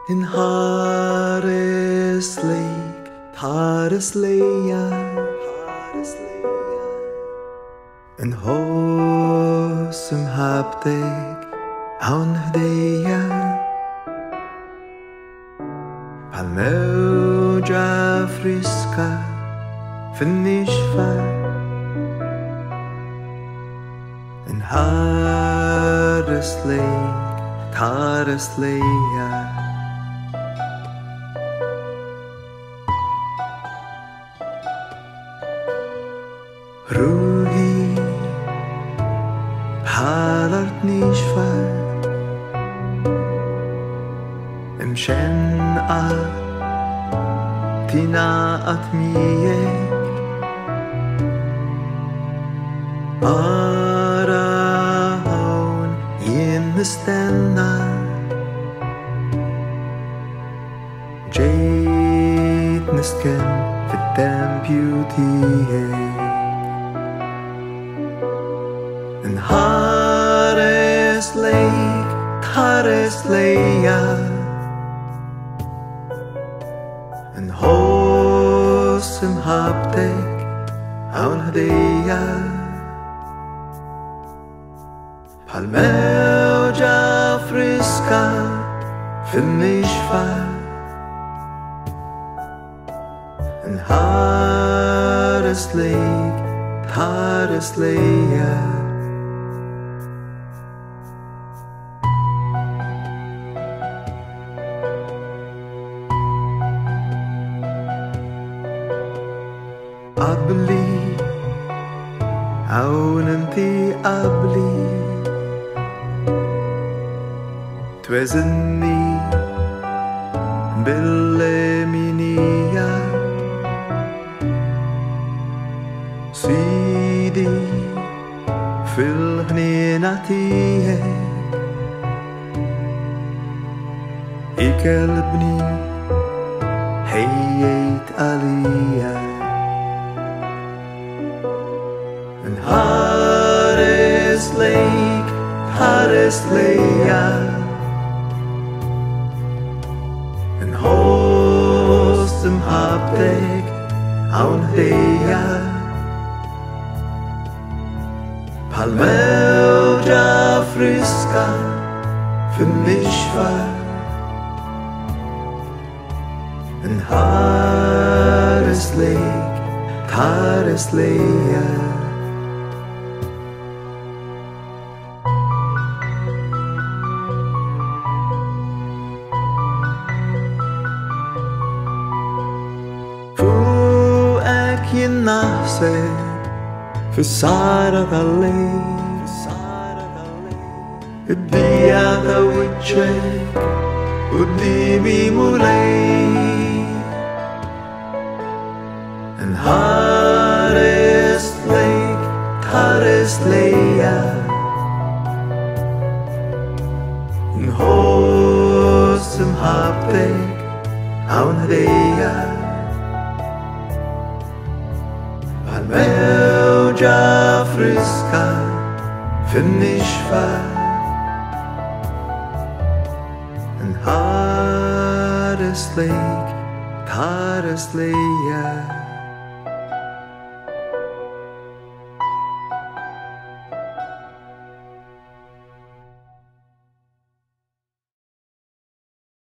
in Haris Lake, Haris Leia, in Hosum Haptig, Aun Hdeia, Palmeuja Friska, Finishfa, in Haris Lake, Haris Leia. Ruhi halart nishfa im shen a tina atmiye araun yin stenna jade nisken fit them beauty. In Haris Lake, Haris Leia, in Hosum Haptig, Aun Hdeia, Palmeuja Friska, Finishfa, in Haris Lake, Haris Leia. Abli, aunanti abli, twezni billeminia, sidi filhninatiye, ikelbni heyet aliyah. In Haris Lake, Haris Leia, in Hosum Haptig, Aun Hdeia, Palmeuja Friska, Finishfa, in Haris Lake, Haris Leia. Fis Santwarju, Diata Witchek, Udimi Mulei, and Haris Lake, Haris Leia, and Hosum Haptig, Aun Hdeia. Palmeuja Friska, Finishfa, in Haris Lake, Haris Leia.